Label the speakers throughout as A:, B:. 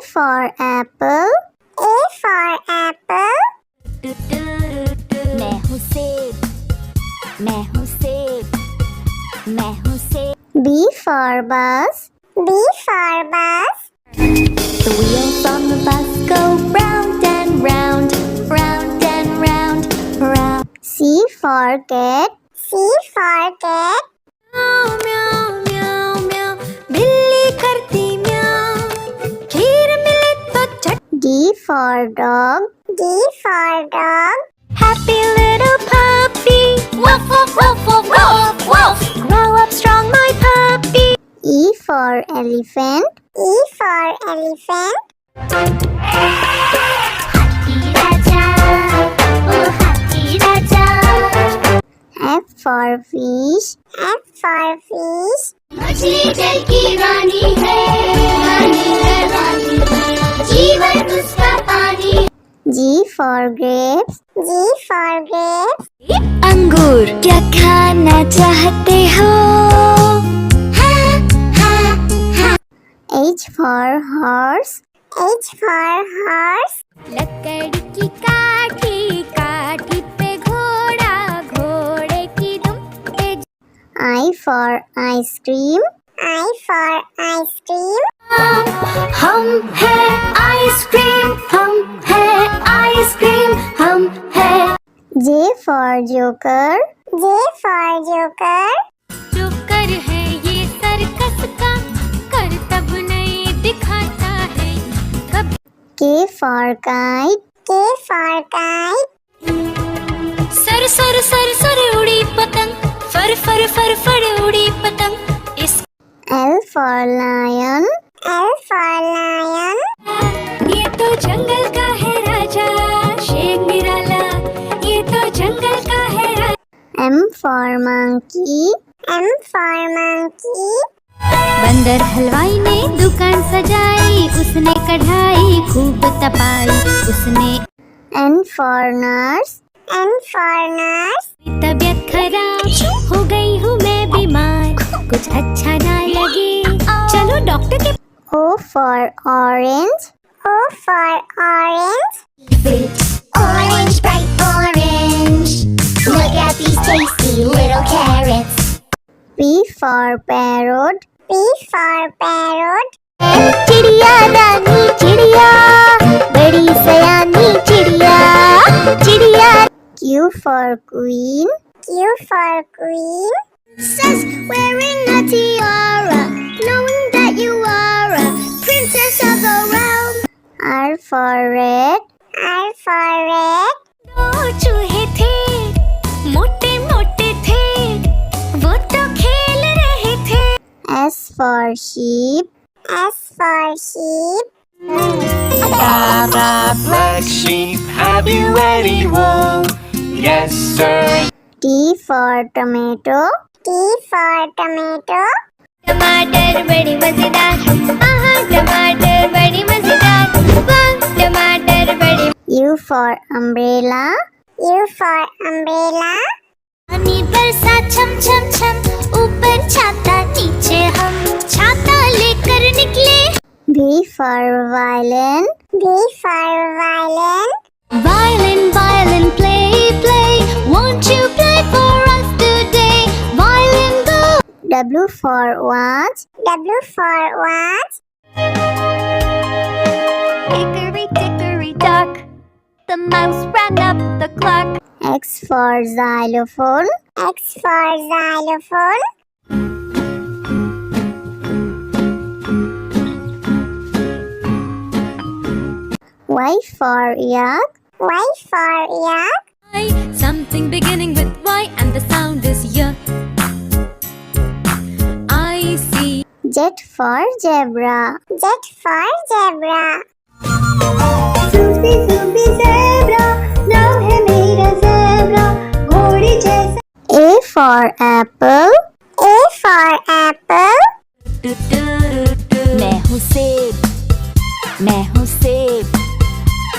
A: for apple. A for apple.
B: मैं हूँ सेब, मैं हूँ सेब, मैं हूँ सेब.
A: B for bus. B for bus.
B: The wheels on the bus go round and round, round and round, round.
A: C for cat. C for cat.
B: म्याऊ म्याऊ म्याऊ म्याऊ, बिल्ली करती म्याऊ, खीर मिले तो चट.
A: D for dog. D for dog.
B: Happy little puppy, woof woof woof woof woof woof. Grow up strong, my puppy.
A: E for elephant. E for elephant.
B: Happy Raja, oh Happy Raja.
A: F for fish. F for fish.
B: मछली जल की रानी है, रानी है, रानी है, जीवन उसका पानी.
A: G for grapes. G for grapes.
B: अंगूर क्या खाना चाहते हो?
A: H for horse. H for horse.
B: लकड़ी की काठी, काठी पे घोड़ा, घोड़े की दुम पे.
A: I for ice cream. I for ice cream.
B: हम है आइसक्रीम, हम है आइसक्रीम, हम है.
A: J for joker. J for joker.
B: Joker है ये सर्कस का, करतब नहीं दिखाता है कब.
A: K for kite. K for kite.
B: Sir sir sir sir उड़ी पतंग, फर फर फर फर उड़ी पतंग. इस
A: L for lion. L for lion.
B: ये तो जंगल का है राजा, शेर निराला, ये तो जंगल का है राजा.
A: M for monkey. M for monkey.
B: बंदर हलवाई ने दुकान सजाई, उसने कढ़ाई खूब तपाई, उसने.
A: N for nurse. N for nurse.
B: तबीयत खराब हो गई हूँ मैं बीमार, कुछ अच्छा ना लगे, चलो डॉक्टर के.
A: O for orange. O for orange.
B: Orange, bright orange, look at these tasty little carrots.
A: P for parrot. P for parrot.
B: चिड़िया दानी चिड़िया, बड़ी सयानी चिड़िया, चिड़िया.
A: Q for queen. Q for queen.
B: Says wearing a tiara, knowing that you are a princess of the realm.
A: R for red. R for red.
B: दो चूहे थे, मोटे मोटे थे, वो तो खेल रहे थे.
A: S for sheep. S for sheep.
C: Black sheep, have you any wool? Yes, sir.
A: T for tomato. T for tomato.
B: टमाटर बड़ी मजेदार, आहा टमाटर बड़ी मजेदार, वाह टमाटर बड़ी.
A: U for umbrella. U for umbrella.
B: पानी बरसा छम छम छम, ऊपर छाता नीचे हम, छाता लेकर निकले.
A: V for violin. V for violin.
B: Violin, violin, play, play, won't you play for us today? Violin, go.
A: W for watch. W for watch.
B: Hickory dickory dock, the mouse ran up the clock.
A: X for xylophone. X for xylophone. Y for yak. Y for yak.
B: Y, something beginning with Y and the sound is Y. I see.
A: Z for zebra. Z for zebra. Susie, Susie, zebra, नाम है मेरा zebra, घोड़े जैसा. A for apple. A for apple.
B: मैं हूँ सेब, मैं हूँ सेब,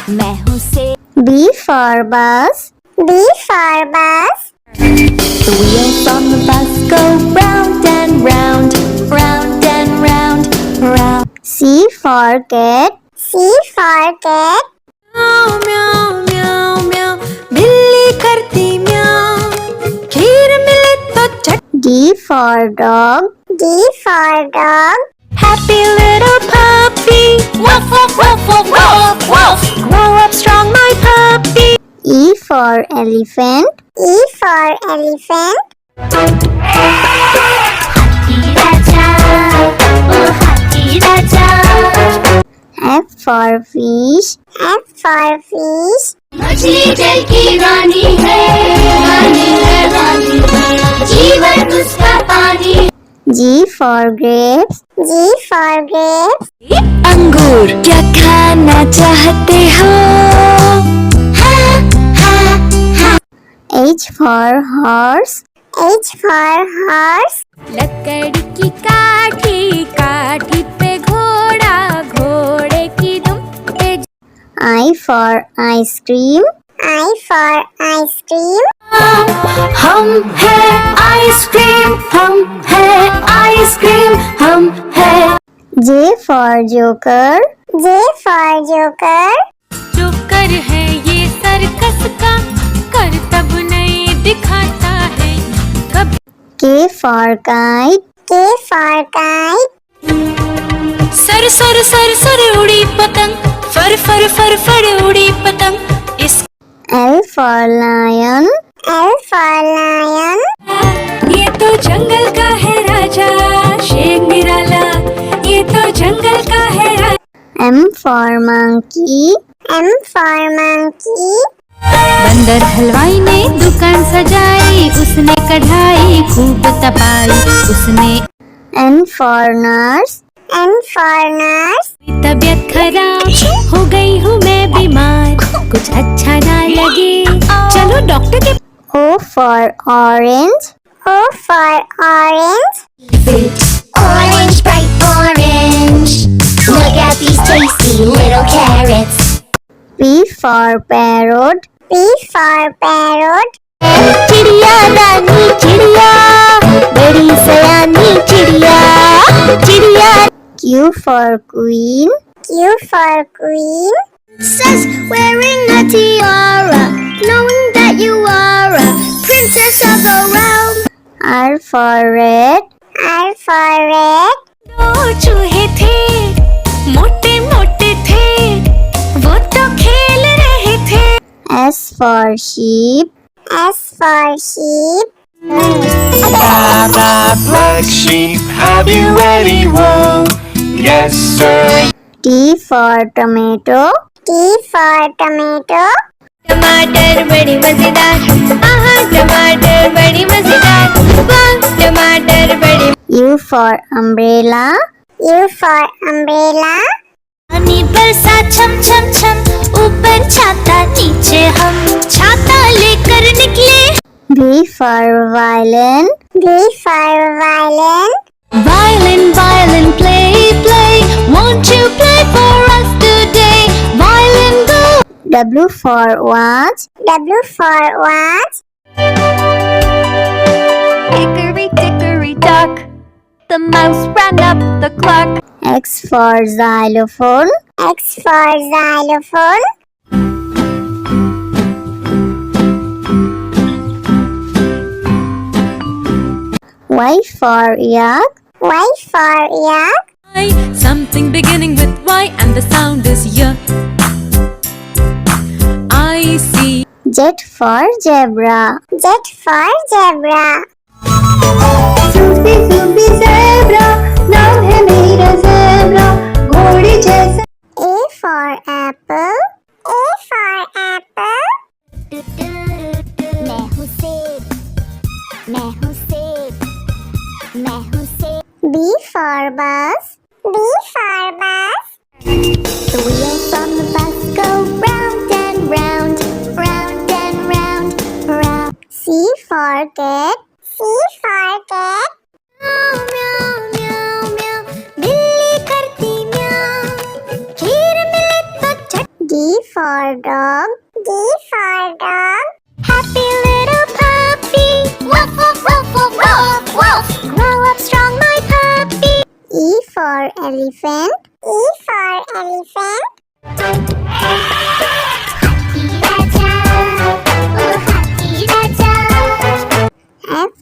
B: मैं हूँ सेब.
A: B for bus. B for bus.
B: The wheels on the bus go round and round, round and round, round.
A: C for cat. C for cat.
B: म्याऊ म्याऊ म्याऊ म्याऊ बिल्ली करती म्याऊ खीर मिले तो चट
A: D for dog. D for dog.
B: Happy little puppy woof woof woof woof woof woof grow up strong my puppy
A: E for elephant. E for elephant.
B: हाथी राजा ओ हाथी राजा
A: F for fish. F for fish.
B: मछली जल की रानी है रानी है रानी है जीवन उसका पानी
A: G for grapes. G for grapes.
B: अंगूर क्या खाना चाहते हो
A: H for horse. H for horse.
B: लकड़ी की काठी काठी पे घोड़ा घोड़े की दुम पे
A: I for ice cream. I for ice cream.
B: हम है आइसक्रीम हम है आइसक्रीम हम है
A: J for joker. J for joker.
B: Joker है ये सर्कस का करतब नहीं दिखाता है कभी
A: K for kite. K for kite.
B: Sir sir sir sir उड़ी पतंग फर फर फर फर उड़ी पतंग इस
A: L for lion. L for lion.
B: ये तो जंगल का है राजा शेर निराला ये तो जंगल का है राजा
A: M for monkey. M for monkey.
B: बंदर हलवाई ने दुकान सजाई उसने कढ़ाई खूब तपाई उसने
A: N for nurse. N for nurse.
B: तबीयत खराब हो गई हूँ मैं बीमार कुछ अच्छा ना लगे चलो डॉक्टर के
A: O for orange. O for orange.
D: Orange, bright orange. Look at these tasty little carrots.
A: P for parrot. P for parrot.
D: चिड़िया रानी चिड़िया बड़ी सयानी चिड़िया चिड़िया
A: Q for queen. Q for queen.
D: says wearing a tiara, knowing that you are a princess of the realm.
A: R for red. R for red.
B: दो चूहे थे मोटे मोटे थे वो तो खेल रहे थे
A: S for sheep. S for sheep.
C: Black sheep, have you any wool? Yes, sir.
A: T for tomato. T for tomato.
B: टमाटर बड़ी मजेदार आहा टमाटर बड़ी मजेदार वाह टमाटर बड़ी
A: U for umbrella. U for umbrella.
B: पानी बरसा छम छम छम ऊपर छाता नीचे हम छाता लेकर निकले
A: V for violin. V for violin.
B: Violin violin play play won't you play for us today violin go
A: W for watch. W for watch.
B: hickory dickory dock the mouse ran up the clock
A: X for xylophone. X for xylophone. Y for yak. Y for yak.
B: something beginning with Y and the sound is Y I see
A: Z for zebra. Z for zebra. Zoopy zoopy zebra, नाम है मेरा zebra, घोड़े जैसा. A for apple. A for apple.
D: मैं हूँ सेब मैं हूँ सेब मैं हूँ सेब
A: B for bus. B for bus.
D: The wheels on the bus go round and round round and round round
A: C for cat. C for cat.
B: म्याऊ म्याऊ म्याऊ बिल्ली करती म्याऊ खीर मिले तो चट
A: D for dog. D for dog.
B: happy little puppy woof woof woof woof woof woof grow up strong my puppy
A: E for elephant. E for elephant. F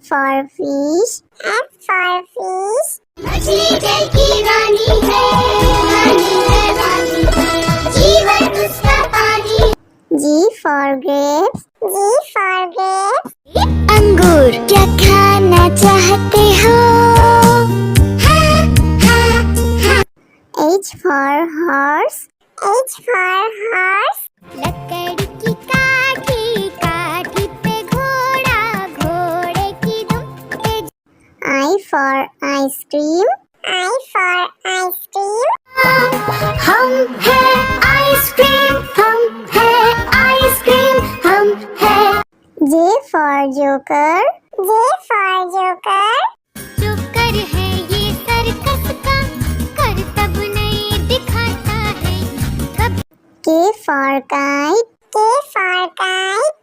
A: for fish. F for fish.
B: मछली जल की रानी है, रानी है, रानी है, जीवन उसका पानी।
A: G for grapes. G for grapes.
B: अंगूर क्या खाना चाहते हो?
A: H for horse. H for horse.
B: लकड़ी की काठी, काठी पे घोड़ा, घोड़े की दुम पे।
A: I for ice cream. I for ice cream.
B: हम हैं आइसक्रीम, हम हैं आइसक्रीम, हम हैं।
A: J for joker. J for joker.
B: Joker है ये सर्कस का, करतब नहीं दिखाता है कभी।
A: K for kite. K for kite.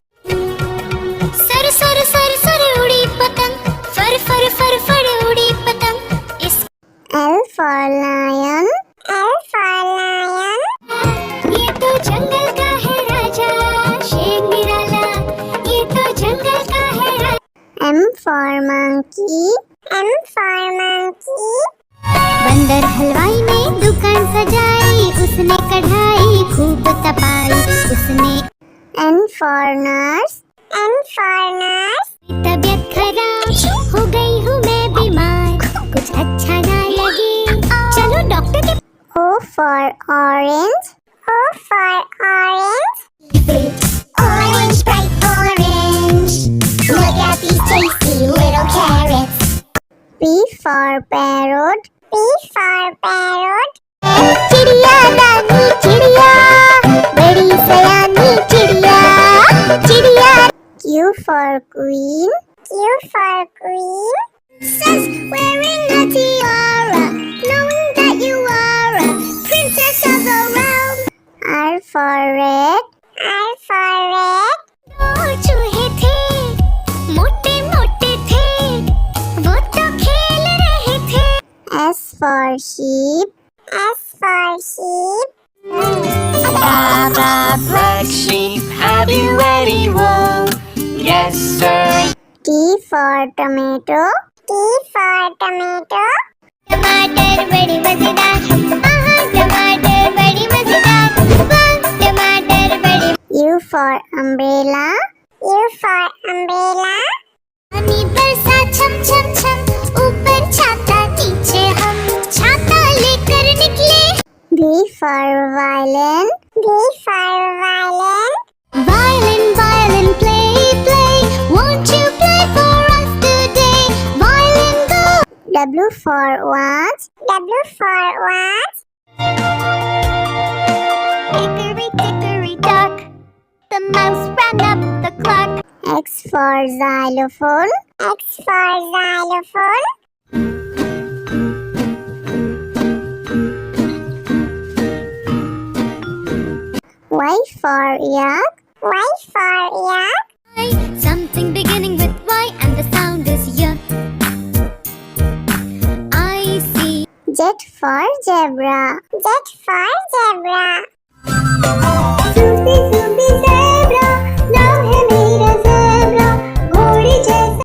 B: Sir sir sir sir उड़ी पतंग, फर फर फर फर उड़ी पतंग। इस
A: L for lion. L for lion.
B: ये तो जंगल का है राजा, शेर निराला, ये तो जंगल का है राजा।
A: M for monkey. M for monkey.
B: बंदर हलवाई ने दुकान सजाई, उसने कढ़ाई खूब तपाई, उसने।
A: N for nurse. N for nurse.
B: तबीयत खराब हो गई हूँ मैं बीमार, कुछ अच्छा ना लगे, चलो डॉक्टर के।
A: O for orange. O for orange.
B: Orange, bright orange, look at these tasty little carrots.
A: P for parrot. P for parrot.
B: चिड़िया दानी चिड़िया, बड़ी सयानी चिड़िया, चिड़िया।
A: Q for queen. Q for queen.
B: Princess wearing a tiara, knowing that you are a princess of the realm.
A: R for red. R for red.
B: दो चूहे थे, मोटे मोटे थे, वो तो खेल रहे थे।
A: S for sheep. S for sheep.
C: Black sheep, have you any wool? Yes, sir.
A: T for tomato. T for tomato.
B: टमाटर बड़ी मजेदार, आहा टमाटर बड़ी मजेदार, वाह टमाटर बड़ी।
A: U for umbrella. U for umbrella.
B: पानी बरसा छम छम छम, ऊपर छाता नीचे हम, छाता लेकर निकले।
A: V for violin. V for violin.
B: Violin, violin, play, play, won't you play for us today? Violin, go.
A: W for watch. W for watch.
B: Hickory dickory dock, the mouse ran up the clock.
A: X for xylophone. X for xylophone. Y for yak. Y for yak.
B: Something beginning with Y and the sound is Y. I see.
A: Z for zebra. Z for zebra. Zoopy, zoopy,